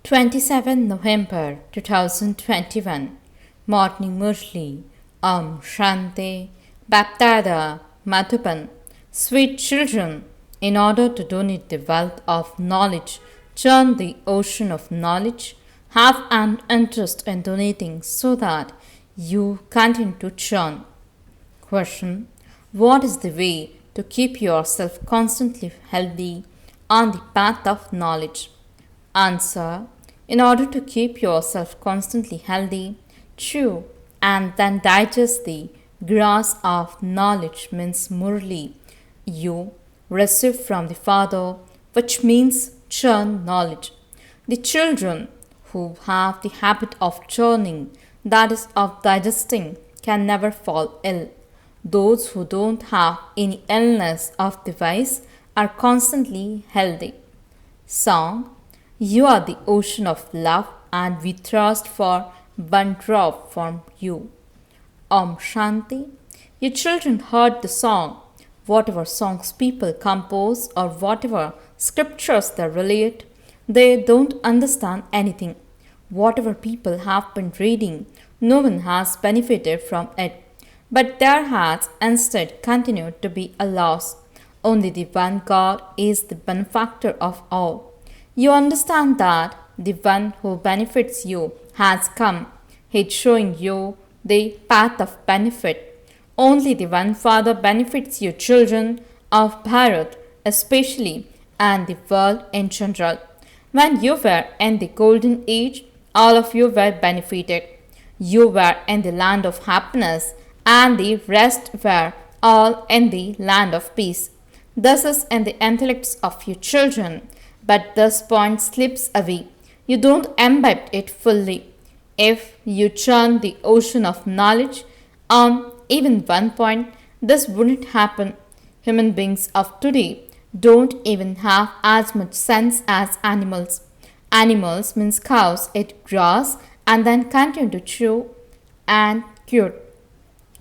27 November 2021 Morning Murli Shanti BapDada Madhuban. Sweet children, in order to donate the wealth of knowledge, churn the ocean of knowledge, have an interest in donating so that you continue to churn. Question: what is the way to keep yourself constantly healthy on the path of knowledge? Answer: in order to keep yourself constantly healthy, chew and then digest the grass of knowledge means Murli. You receive from the Father, which means churn knowledge. The children who have the habit of churning, that is, of digesting, can never fall ill. Those who don't have any illness of the wise are constantly healthy. Song: you are the ocean of love, and we thirst for one drop from you. Shanti. Your children heard the song. Whatever songs people compose or whatever scriptures they relate, they don't understand anything. Whatever people have been reading, no one has benefited from it, but their hearts instead continue to be a loss. Only the one God is the benefactor of all. You understand that the one who benefits you has come. He is showing you the path of benefit. Only the one Father benefits you, children of Bharat especially, and the world in general. When you were in the golden age, all of you were benefited. You were in the land of happiness, and the rest were all in the land of peace. This is in the intellects of your children. But this point slips away. You don't imbibe it fully. If you churn the ocean of knowledge on even one point, this wouldn't happen. Human beings of today don't even have as much sense as animals. Animals means cows eat grass and then continue to chew and cure.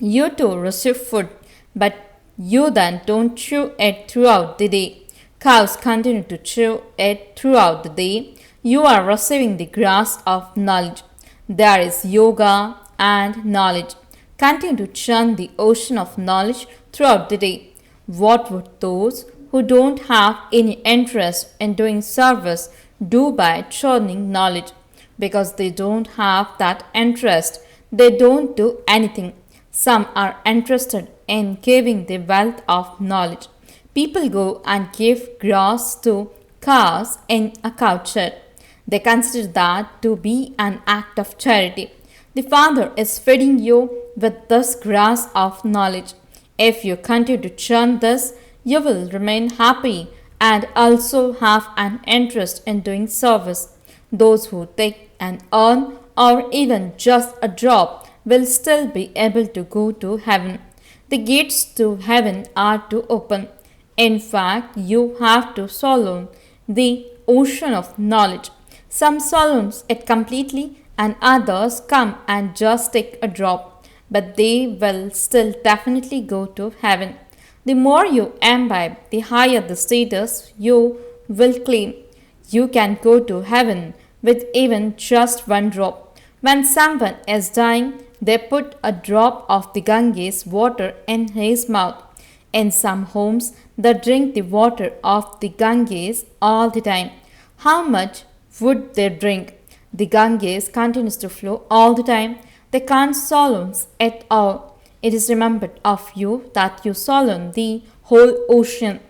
You too receive food, but you then don't chew it throughout the day. Cows continue to chew it throughout the day. You are receiving the grass of knowledge. There is yoga and knowledge. Continue to churn the ocean of knowledge throughout the day. What would those who don't have any interest in doing service do by churning knowledge? Because they don't have that interest, they don't do anything. Some are interested in giving the wealth of knowledge. People go and give grass to cows in a cowshed. They consider that to be an act of charity. The Father is feeding you with this grass of knowledge. If you continue to churn this, you will remain happy and also have an interest in doing service. Those who take an earn or even just a drop will still be able to go to heaven. The gates to heaven are to open. In fact, you have to swallow the ocean of knowledge. Some swallows it completely and others come and just take a drop, but they will still definitely go to heaven. The more you imbibe, the higher the status you will claim. You can go to heaven with even just one drop. When someone is dying, they put a drop of the Ganges water in his mouth. In some homes, they drink the water of the Ganges all the time. How much would they drink? The Ganges continues to flow all the time. They can't swallow it all. It is remembered of you that you swallow the whole ocean.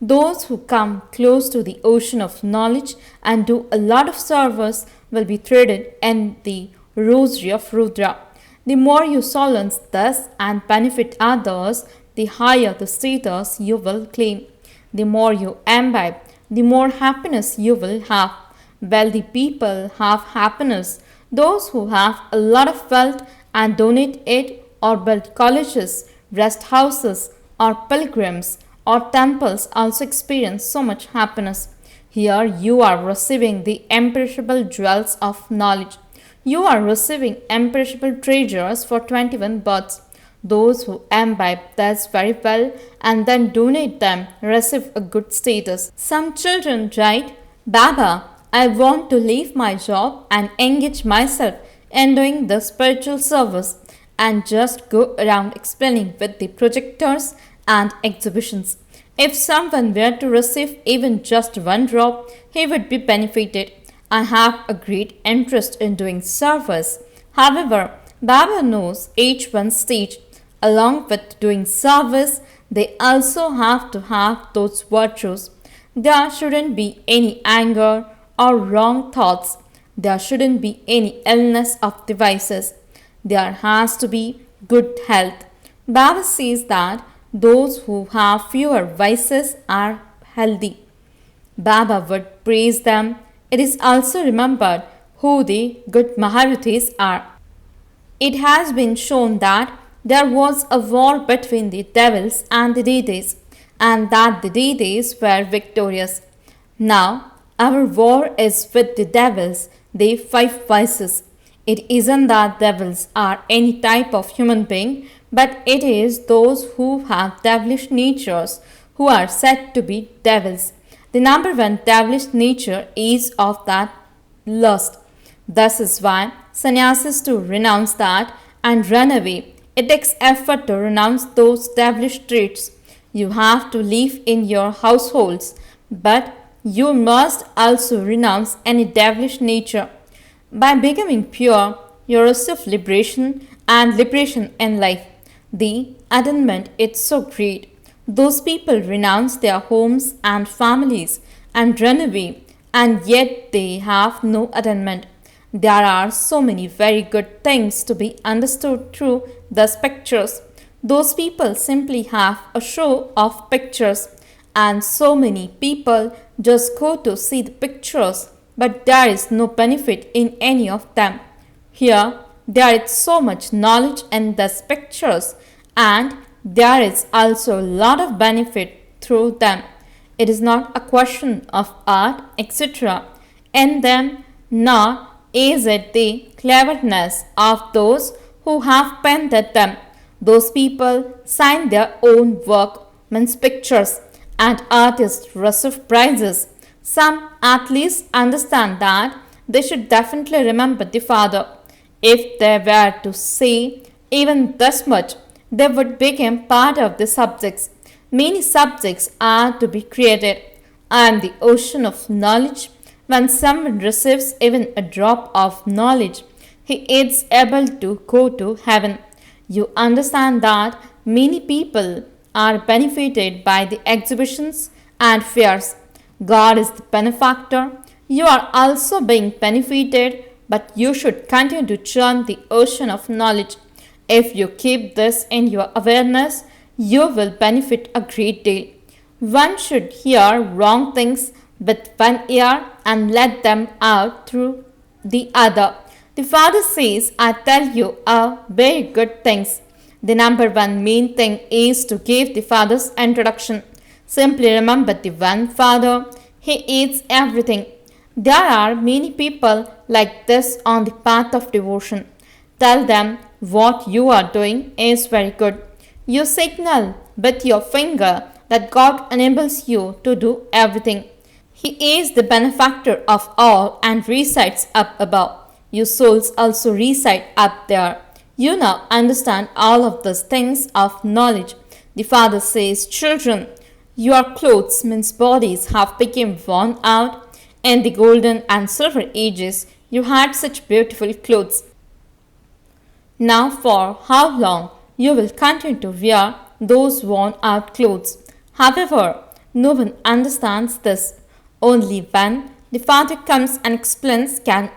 Those who come close to the ocean of knowledge and do a lot of service will be threaded in the rosary of Rudra. The more you swallow this and benefit others, the higher the status you will claim. The more you imbibe, the more happiness you will have. Wealthy people have happiness. Those who have a lot of wealth and donate it or build colleges, rest houses, or pilgrims or temples also experience so much happiness. Here you are receiving the imperishable jewels of knowledge. You are receiving imperishable treasures for 21 births. Those who imbibe this very well and then donate them receive a good status. Some children write, Baba, I want to leave my job and engage myself in doing the spiritual service and just go around explaining with the projectors and exhibitions. If someone were to receive even just one drop, he would be benefited. I have a great interest in doing service. However, Baba knows each one's stage. Along with doing service, they also have to have those virtues. There shouldn't be any anger or wrong thoughts. There shouldn't be any illness of the vices. There has to be good health. Baba says that those who have fewer vices are healthy. Baba would praise them. It is also remembered who the good Maharathis are. It has been shown that there was a war between the devils and the deities, and that the deities were victorious. Now, our war is with the devils, the five vices. It isn't that devils are any type of human being, but it is those who have devilish natures who are said to be devils. The number one devilish nature is of that lust. This is why sannyasis to renounce that and run away. It takes effort to renounce those devilish traits. You have to live in your households, but you must also renounce any devilish nature. By becoming pure, you receive liberation and liberation in life. The attainment is so great. Those people renounce their homes and families and run away, and yet they have no attainment. There are so many very good things to be understood through the pictures. Those people simply have a show of pictures, and so many people just go to see the pictures, but there is no benefit in any of them. Here, there is so much knowledge in these pictures, and there is also a lot of benefit through them. It is not a question of art, etc. in them, nor is it the cleverness of those who have painted them. Those people sign their own work, means pictures, and artists receive prizes. Some at least understand that they should definitely remember the Father. If they were to say even this much, they would become part of the subjects. Many subjects are to be created. I am the ocean of knowledge. When someone receives even a drop of knowledge, he is able to go to heaven. You understand that many people are benefited by the exhibitions and fairs. God is the benefactor. You are also being benefited, but you should continue to churn the ocean of knowledge. If you keep this in your awareness, you will benefit a great deal. One should hear wrong things with one ear and let them out through the other. The Father says, I tell you very good things. The number one main thing is to give the Father's introduction. Simply remember the one Father. He is everything. There are many people like this on the path of devotion. Tell them what you are doing is very good. You signal with your finger that God enables you to do everything. He is the benefactor of all and resides up above. You souls also reside up there. You now understand all of these things of knowledge. The Father says, children, your clothes, means bodies, have become worn out. In the golden and silver ages, you had such beautiful clothes. Now for how long you will continue to wear those worn out clothes? However, no one understands this. Only when the Father comes and explains can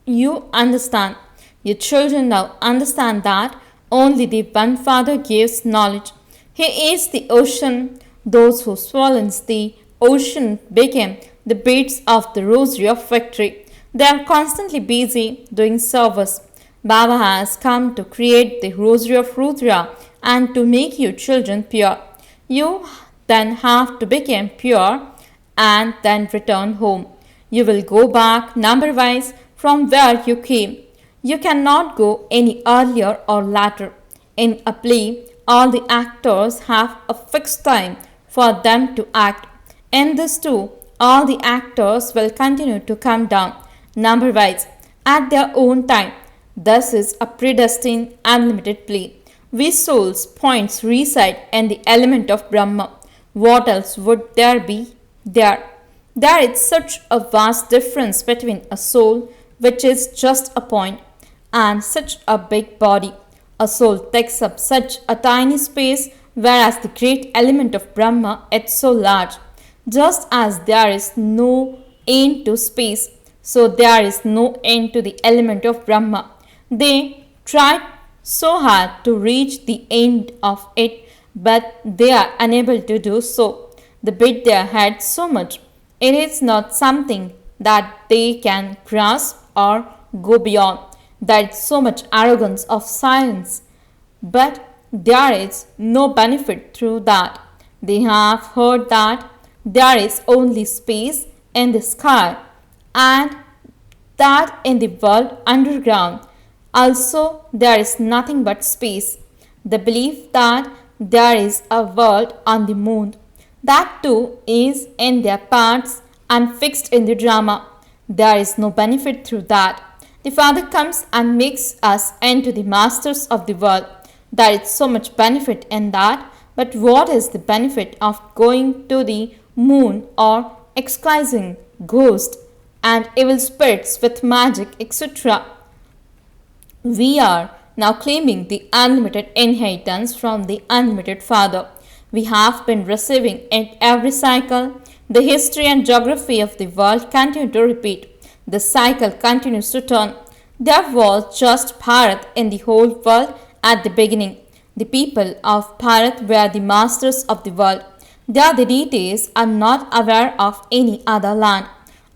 you understand. Your children now understand that only the one Father gives knowledge. He is the ocean. Those who swallow the ocean became the beads of the rosary of victory. They are constantly busy doing service. Baba has come to create the rosary of Rudra and to make you children pure. You then have to become pure and then return home. You will go back number-wise from where you came. You cannot go any earlier or later. In a play, all the actors have a fixed time for them to act. In this too, all the actors will continue to come down, number-wise, at their own time. Thus is a predestined, unlimited play. We souls points reside in the element of Brahma. What else would there be there? There is such a vast difference between a soul, which is just a point, and such a big body. A soul takes up such a tiny space, whereas the great element of Brahma is so large. Just as there is no end to space, so there is no end to the element of Brahma. They try so hard to reach the end of it, but they are unable to do so. They beat their heads so much. It is not something that they can grasp or go beyond. There is so much arrogance of science, but there is no benefit through that. They have heard that there is only space in the sky and that in the world underground also there is nothing but space. They believe that there is a world on the moon. That too is in their parts and fixed in the drama. There is no benefit through that. The Father comes and makes us into the masters of the world. There is so much benefit in that, but what is the benefit of going to the moon or excising ghosts and evil spirits with magic, etc.? We are now claiming the unlimited inheritance from the unlimited Father. We have been receiving it every cycle. The history and geography of the world continue to repeat. The cycle continues to turn. There was just Bharat in the whole world at the beginning. The people of Bharat were the masters of the world. Their deities are not aware of any other land.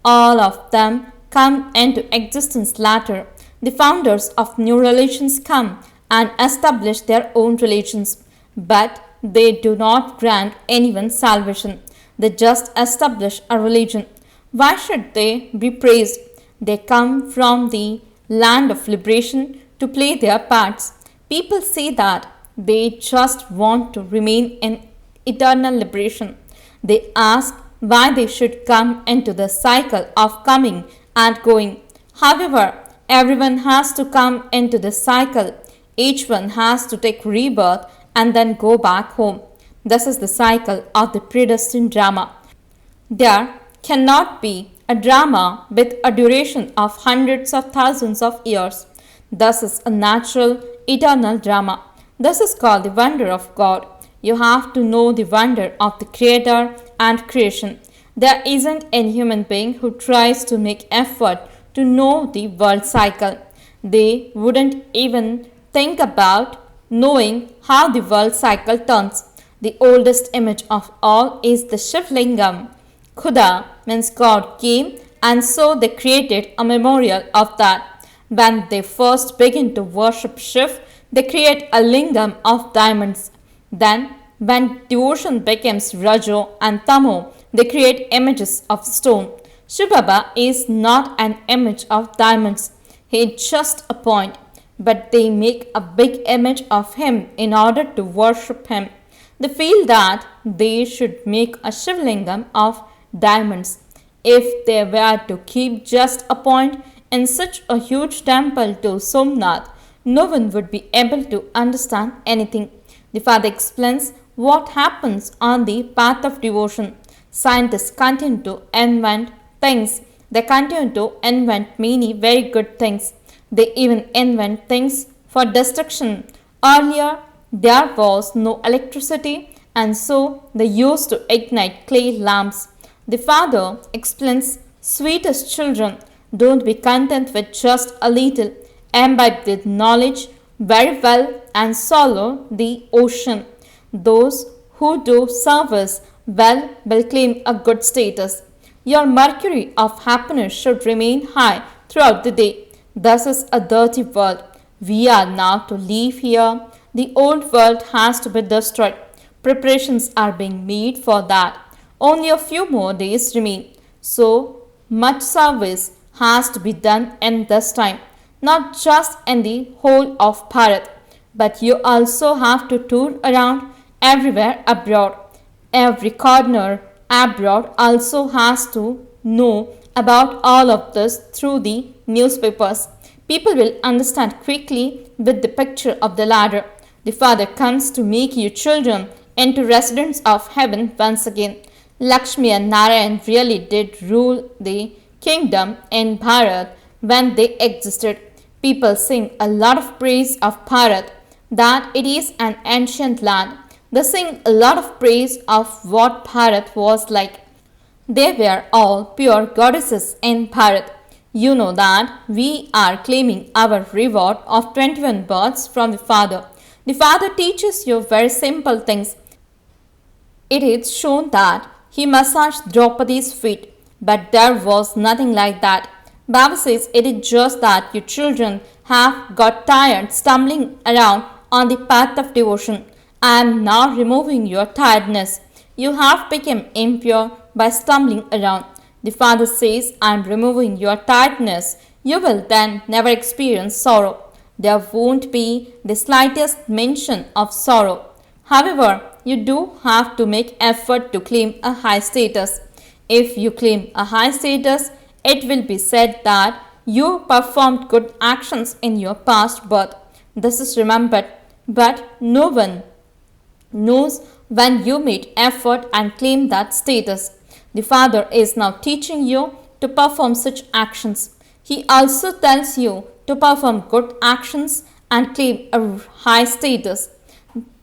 All of them come into existence later. The founders of new religions come and establish their own religions, but they do not grant anyone salvation. They just establish a religion. Why should they be praised? They come from the land of liberation to play their parts. People say that they just want to remain in eternal liberation. They ask why they should come into the cycle of coming and going. However, everyone has to come into this cycle. Each one has to take rebirth and then go back home. This is the cycle of the predestined drama. There cannot be a drama with a duration of hundreds of thousands of years. This is a natural, eternal drama. This is called the wonder of God. You have to know the wonder of the Creator and creation. There isn't any human being who tries to make effort to know the world cycle. They wouldn't even think about knowing how the world cycle turns. The oldest image of all is the Shivlingam. Khuda means God came, and so they created a memorial of that. When they first begin to worship Shiv, they create a lingam of diamonds. Then, when devotion becomes Rajo and Tamo, they create images of stone. Shivbaba is not an image of diamonds. He is just a point. But they make a big image of him in order to worship him. They feel that they should make a Shivlingam of diamonds. If they were to keep just a point in such a huge temple to Somnath, no one would be able to understand anything. The Father explains what happens on the path of devotion. Scientists continue to invent things. They continue to invent many very good things. They even invent things for destruction. Earlier, there was no electricity, and so they used to ignite clay lamps. The Father explains, sweetest children, don't be content with just a little. Imbibe with knowledge very well and swallow the ocean. Those who do service well will claim a good status. Your mercury of happiness should remain high throughout the day. This is a dirty world. We are now to leave here. The old world has to be destroyed. Preparations are being made for that. Only a few more days remain. So much service has to be done in this time. Not just in the whole of Bharat, but you also have to tour around everywhere abroad. Every corner abroad also has to know about all of this through the newspapers. People will understand quickly with the picture of the ladder. The Father comes to make you children into residents of heaven once again. Lakshmi and Narayan really did rule the kingdom in Bharat when they existed. People sing a lot of praise of Bharat, that it is an ancient land. They sing a lot of praise of what Bharat was like. They were all pure goddesses in Bharat. You know that we are claiming our reward of 21 births from the Father. The Father teaches you very simple things. It is shown that he massaged Draupadi's feet, but there was nothing like that. Baba says it is just that you children have got tired stumbling around on the path of devotion. I am now removing your tiredness. You have become impure by stumbling around. The Father says, I am removing your tiredness. You will then never experience sorrow. There won't be the slightest mention of sorrow. However, you do have to make effort to claim a high status. If you claim a high status, it will be said that you performed good actions in your past birth. This is remembered, but no one knows when you made effort and claim that status. The Father is now teaching you to perform such actions. He also tells you to perform good actions and claim a high status.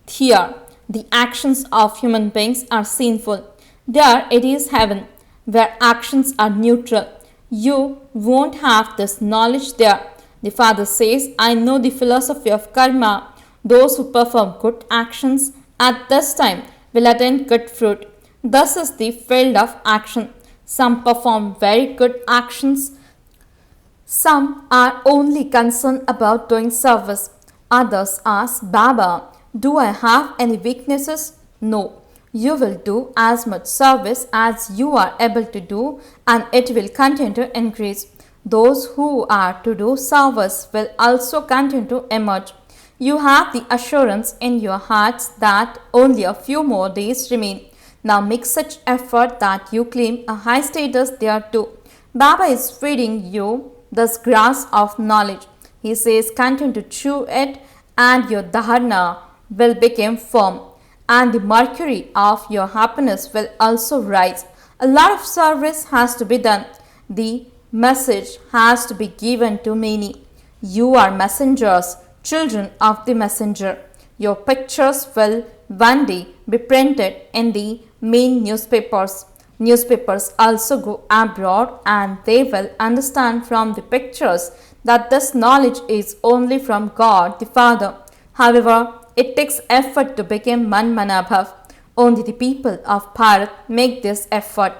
Here, the actions of human beings are sinful. There it is heaven, where actions are neutral. You won't have this knowledge there. The Father says, I know the philosophy of karma. Those who perform good actions at this time will attain good fruit. Thus is the field of action. Some perform very good actions. Some are only concerned about doing service. Others ask Baba, do I have any weaknesses? No. You will do as much service as you are able to do, and it will continue to increase. Those who are to do service will also continue to emerge. You have the assurance in your hearts that only a few more days remain. Now make such effort that you claim a high status there too. Baba is feeding you this grass of knowledge. He says continue to chew it and your dharana will become firm, and the mercury of your happiness will also rise. A lot of service has to be done. The message has to be given to many. You are messengers, children of the messenger. Your pictures will one day be printed in the main newspapers. Newspapers also go abroad and they will understand from the pictures that this knowledge is only from God the Father. However, it takes effort to become Manmanabhav. Only the people of Bharat make this effort.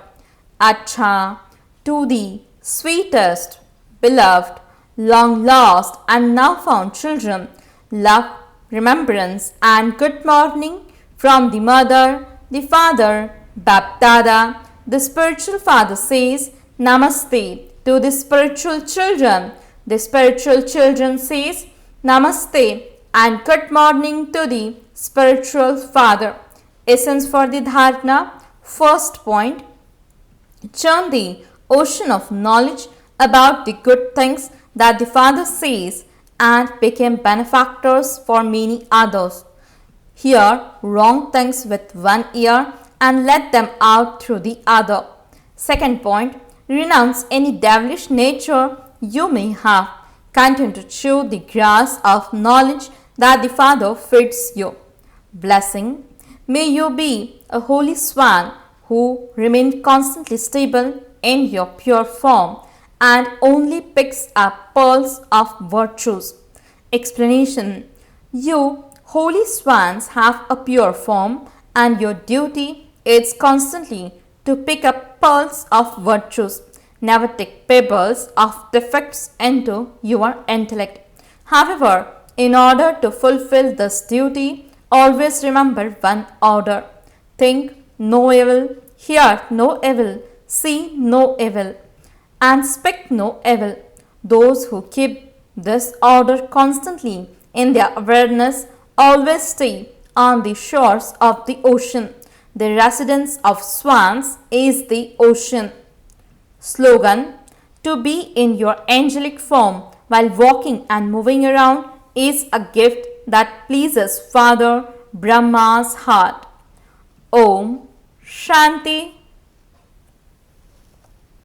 Acha, to the sweetest, beloved, long lost and now found children, love, remembrance and good morning from the mother, the father, BapDada. The spiritual father says Namaste to the spiritual children. The spiritual children says Namaste and good morning to the spiritual father. Essence for the dharana. First point, churn the ocean of knowledge about the good things that the Father says and become benefactors for many others. Hear wrong things with one ear and let them out through the other. Second point, renounce any devilish nature you may have. Continue to chew the grass of knowledge that the Father feeds you. Blessing. May you be a holy swan who remains constantly stable in your pure form and only picks up pearls of virtues. Explanation. You holy swans have a pure form and your duty is constantly to pick up pearls of virtues. Never take pebbles of defects into your intellect. However, in order to fulfill this duty, always remember one order. Think no evil, hear no evil, see no evil, and speak no evil. Those who keep this order constantly in their awareness always stay on the shores of the ocean. The residence of swans is the ocean. Slogan: to be in your angelic form while walking and moving around is a gift that pleases Father Brahma's heart. Om Shanti.